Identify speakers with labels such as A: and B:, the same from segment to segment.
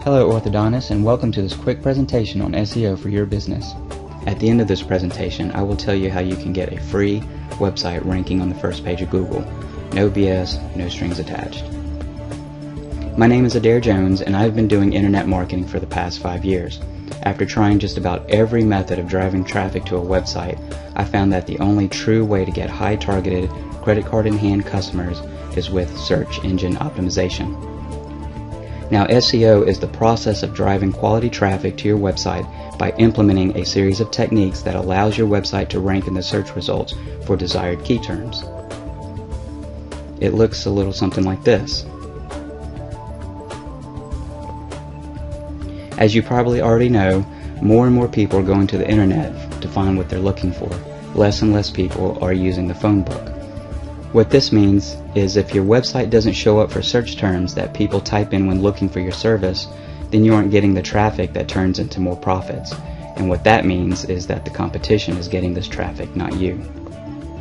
A: Hello orthodontists, and welcome to this quick presentation on SEO for your business. At the end of this presentation, I will tell you how you can get a free website ranking on the first page of Google. No BS, no strings attached. My name is Adair Jones, and I've been doing internet marketing for the past 5 years. After trying just about every method of driving traffic to a website, I found that the only true way to get high targeted, credit card in hand customers is with search engine optimization. Now, SEO is the process of driving quality traffic to your website by implementing a series of techniques that allows your website to rank in the search results for desired key terms. It looks a little something like this. As you probably already know, more and more people are going to the internet to find what they're looking for. Less and less people are using the phone book. What this means is if your website doesn't show up for search terms that people type in when looking for your service, then you aren't getting the traffic that turns into more profits. And what that means is that the competition is getting this traffic, not you.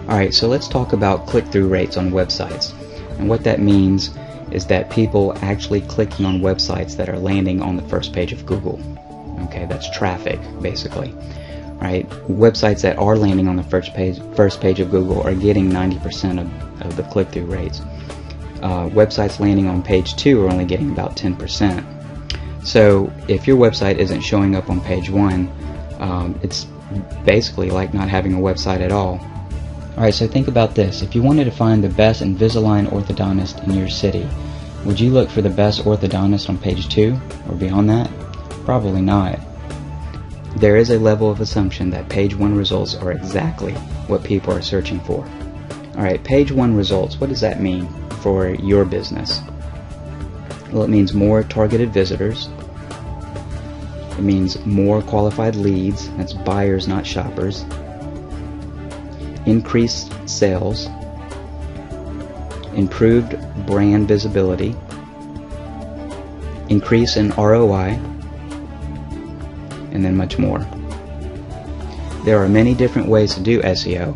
A: Alright, so let's talk about click-through rates on websites. And what that means is that people actually clicking on websites that are landing on the first page of Google. Okay, that's traffic, basically. Right? Websites that are landing on the first page of Google are getting 90% of the click-through rates. Websites landing on page 2 are only getting about 10%. So if your website isn't showing up on page 1, it's basically like not having a website at all. Alright, so think about this. If you wanted to find the best Invisalign orthodontist in your city, would you look for the best orthodontist on page 2 or beyond that? Probably not. There is a level of assumption that page 1 results are exactly what people are searching for. Alright, page 1 results, what does that mean for your business? Well, it means more targeted visitors. It means more qualified leads, that's buyers, not shoppers. Increased sales. Improved brand visibility. Increase in ROI. And then much more. There are many different ways to do SEO,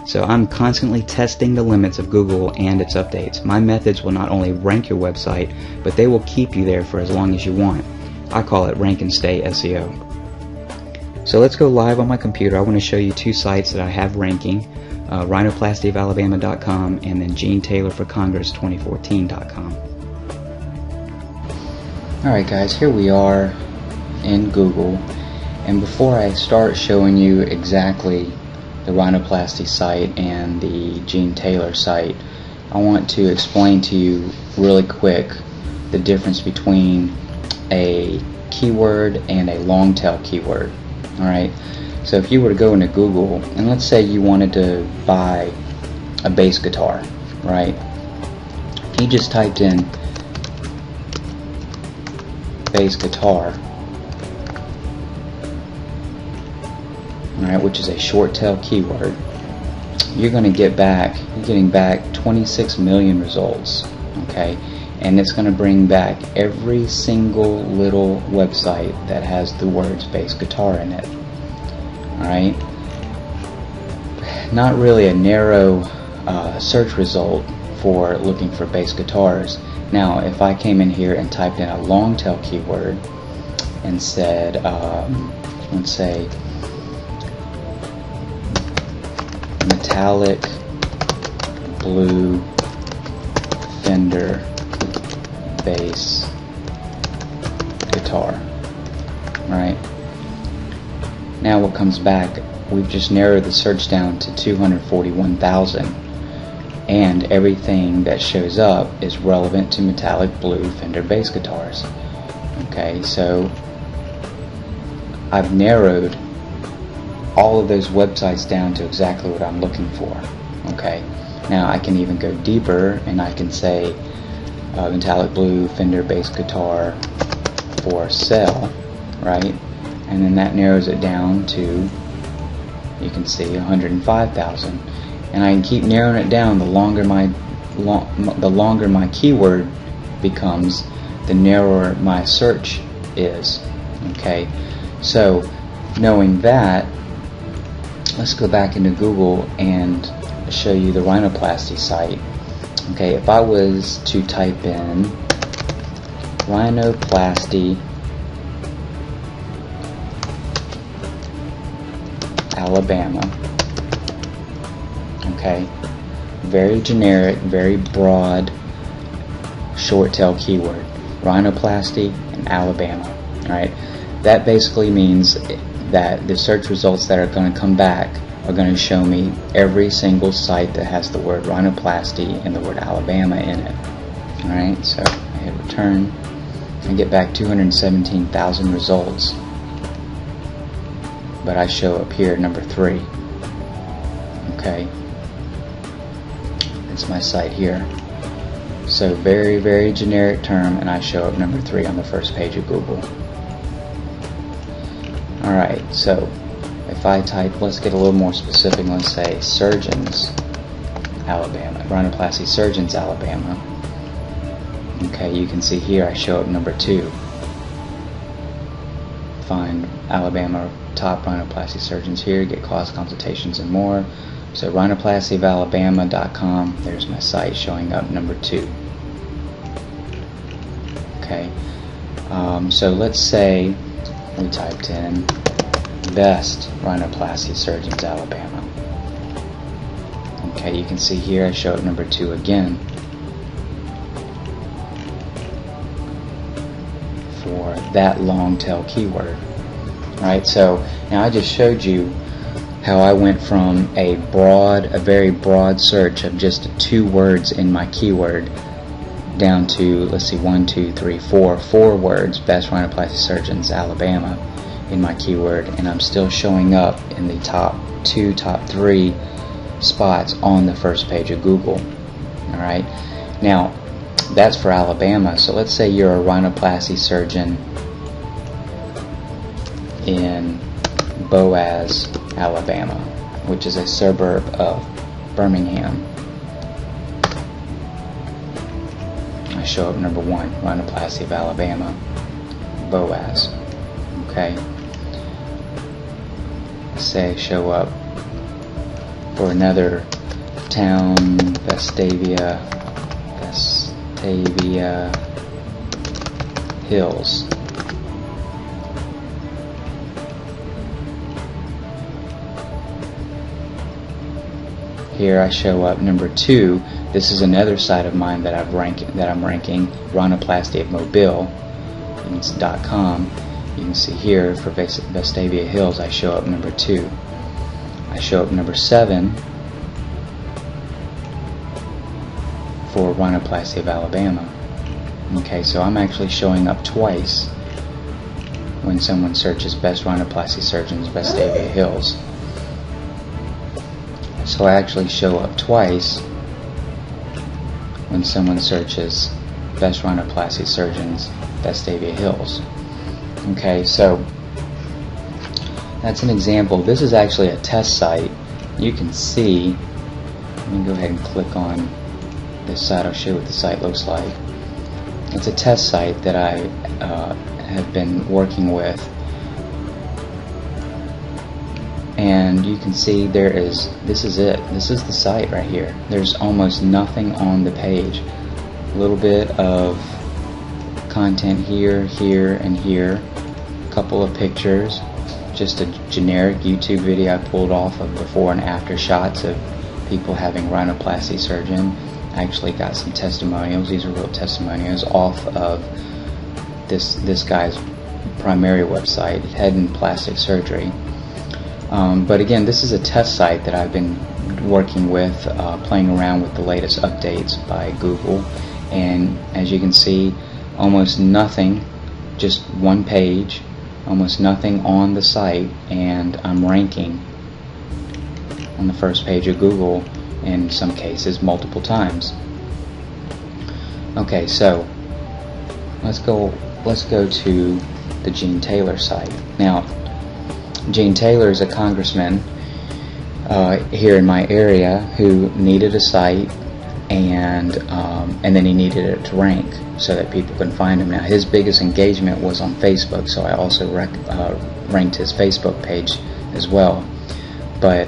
A: so I'm constantly testing the limits of Google and its updates. My methods will not only rank your website, but they will keep you there for as long as you want. I call it Rank and Stay SEO. So let's go live on my computer. I want to show you 2 sites that I have ranking, rhinoplastyofalabama.com and then GeneTaylorForCongress2014.com. Alright guys, here we are in Google. And before I start showing you exactly the rhinoplasty site and the Gene Taylor site, I want to explain to you really quick the difference between a keyword and a long tail keyword. Alright, so if you were to go into Google and let's say you wanted to buy a bass guitar, right? You just typed in bass guitar, alright, which is a short tail keyword, you're getting back 26 million results, okay, and it's going to bring back every single little website that has the words bass guitar in it. Alright, not really a narrow search result for looking for bass guitars. Now if I came in here and typed in a long tail keyword and said let's say metallic blue Fender bass guitar, right? Now what comes back, we've just narrowed the search down to 241,000, and everything that shows up is relevant to metallic blue Fender bass guitars. Okay, so I've narrowed all of those websites down to exactly what I'm looking for. Okay, now I can even go deeper and I can say metallic blue Fender bass guitar for sale, right? And then that narrows it down to, you can see, 105,000. And I can keep narrowing it down. The longer my keyword becomes, the narrower my search is. Okay, so knowing that, let's go back into Google and show you the rhinoplasty site. Okay, if I was to type in rhinoplasty Alabama. Okay, very generic, very broad, short tail keyword, rhinoplasty and Alabama. Alright, that basically means that the search results that are going to come back are going to show me every single site that has the word rhinoplasty and the word Alabama in it. Alright, so I hit return and get back 217,000 results, but I show up here number 3. Okay, it's my site here. So very, very generic term, and I show up number 3 on the first page of Google. Alright, so if I type, let's get a little more specific, let's say surgeons, Alabama, rhinoplasty surgeons, Alabama. Okay, you can see here I show up number 2. Find Alabama top rhinoplasty surgeons here, get cost consultations and more. So rhinoplastyofalabama.com, there's my site showing up number 2. Okay, so let's say we typed in best rhinoplasty surgeons, Alabama. Okay, you can see here I show up number 2 again for that long tail keyword. Alright, so now I just showed you how I went from a very broad search of just 2 words in my keyword down to, let's see, 4 words, best rhinoplasty surgeons, Alabama, in my keyword, and I'm still showing up in the top 3 spots on the first page of Google. Alright, now that's for Alabama. So let's say you're a rhinoplasty surgeon in Boaz, Alabama, which is a suburb of Birmingham. I show up number 1, rhinoplasty of Alabama, Boaz. Okay, say I show up for another town, Vestavia Hills. Here I show up number 2. This is another site of mine that I'm ranking, rhinoplasty of Mobile.com. You can see here for Vestavia Hills I show up number 2. I show up number 7 for rhinoplasty of Alabama. Okay, so I'm actually showing up twice when someone searches best rhinoplasty surgeons, Vestavia Hills. So I actually show up twice when someone searches best rhinoplasty surgeons, Vestavia Hills. Okay, so that's an example. This is actually a test site. You can see, let me go ahead and click on this site. I'll show you what the site looks like. It's a test site that I have been working with, and you can see this is it. This is the site right here. There's almost nothing on the page. A little bit of content here, here, and here. A couple of pictures. Just a generic YouTube video I pulled off of before and after shots of people having rhinoplasty surgeon. I actually got some testimonials. These are real testimonials off of this guy's primary website, Head and Plastic Surgery. But again, this is a test site that I've been working with, playing around with the latest updates by Google, and as you can see, almost nothing, just one page, almost nothing on the site, and I'm ranking on the first page of Google in some cases multiple times. Okay, so let's go to the Gene Taylor site. Now, Gene Taylor is a congressman here in my area who needed a site, and then he needed it to rank so that people can find him. Now, his biggest engagement was on Facebook, so I also ranked his Facebook page as well. But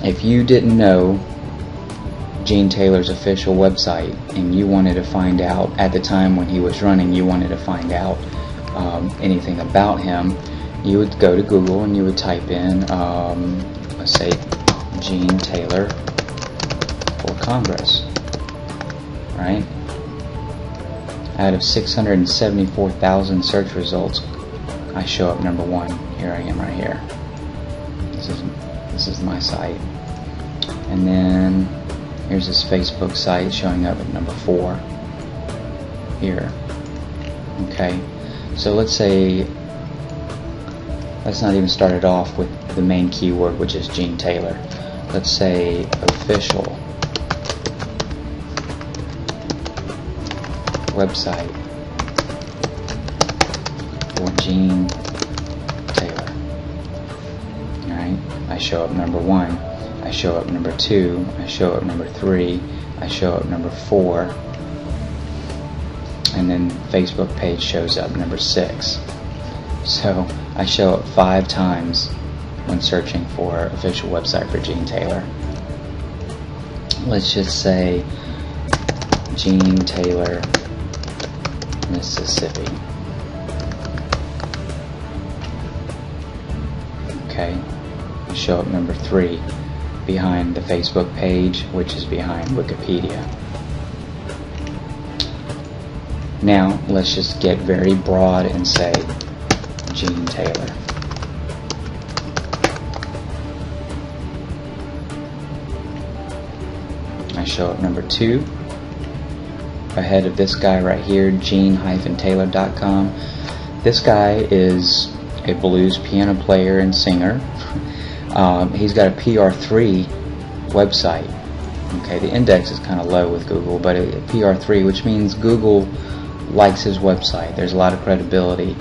A: if you didn't know Gene Taylor's official website and you wanted to find out, at the time when he was running, you wanted to find out anything about him, you would go to Google and you would type in, let's say, Gene Taylor for Congress, right? Out of 674,000 search results, I show up number 1. Here I am right here. This is my site. And then here's this Facebook site showing up at number 4 here. Okay, so let's not even start it off with the main keyword, which is Gene Taylor. Let's say official website for Gene Taylor. Alright, I show up number 1, I show up number 2, I show up number 3, I show up number 4, and then Facebook page shows up number 6. So I show up 5 times when searching for official website for Gene Taylor. Let's just say Gene Taylor, Mississippi. Okay, I show up number 3 behind the Facebook page, which is behind Wikipedia. Now let's just get very broad and say Gene Taylor. I show up number 2 ahead of this guy right here, gene-taylor.com. This guy is a blues piano player and singer. He's got a PR3 website. Okay, the index is kind of low with Google, but a PR3, which means Google likes his website. There's a lot of credibility.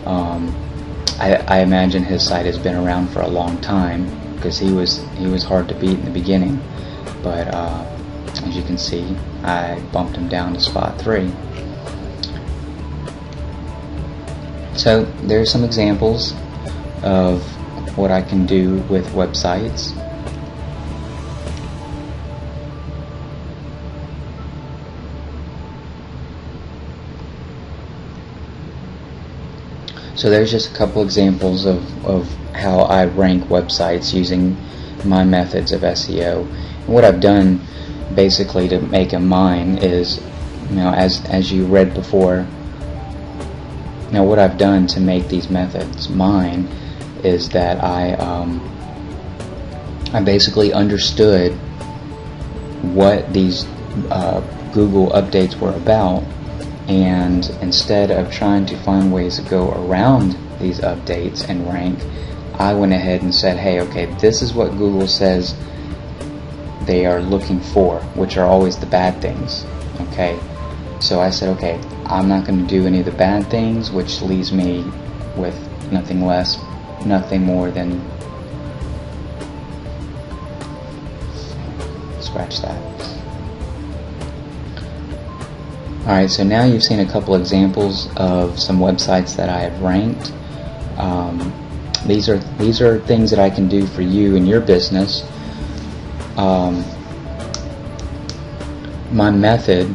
A: I imagine his site has been around for a long time, because he was hard to beat in the beginning, but as you can see, I bumped him down to spot 3. So there's some examples of what I can do with websites. So there's just a couple examples of how I rank websites using my methods of SEO. And what I've done basically to make them mine is, as you read before, what I've done to make these methods mine is that I basically understood what these Google updates were about, and instead of trying to find ways to go around these updates and rank, I went ahead and said, hey, okay, this is what Google says they are looking for, which are always the bad things. Okay, so I said, okay, I'm not going to do any of the bad things, which leaves me with nothing more than, scratch that. Alright, so now you've seen a couple examples of some websites that I have ranked. These are things that I can do for you in your business. My method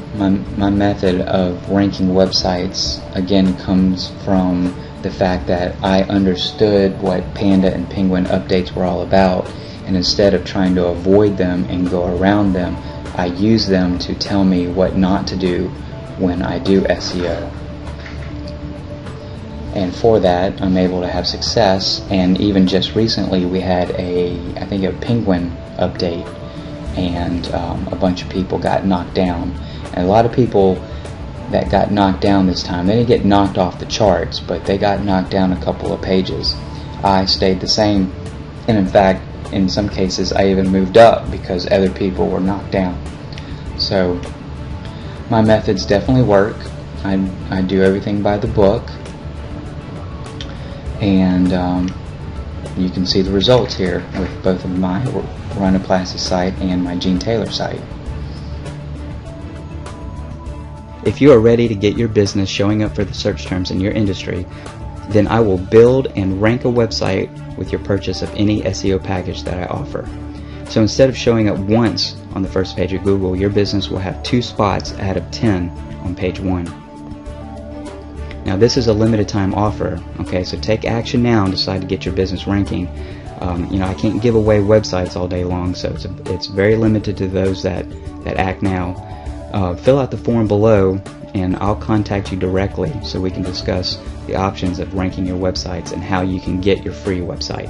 A: of ranking websites again comes from the fact that I understood what Panda and Penguin updates were all about, and instead of trying to avoid them and go around them, I use them to tell me what not to do when I do SEO. And for that, I'm able to have success. And even just recently, we had I think a Penguin update, and a bunch of people got knocked down. And a lot of people that got knocked down this time, they didn't get knocked off the charts, but they got knocked down a couple of pages. I stayed the same, and in fact, in some cases, I even moved up because other people were knocked down. So my methods definitely work. I do everything by the book, and you can see the results here with both of my Rhinoplasty site and my Gene Taylor site. If you are ready to get your business showing up for the search terms in your industry, then I will build and rank a website with your purchase of any SEO package that I offer. So instead of showing up once on the first page of Google, your business will have 2 spots out of 10 on page 1. Now this is a limited time offer, okay, so take action now and decide to get your business ranking. I can't give away websites all day long, so it's very limited to those that act now. Fill out the form below and I'll contact you directly so we can discuss the options of ranking your websites and how you can get your free website.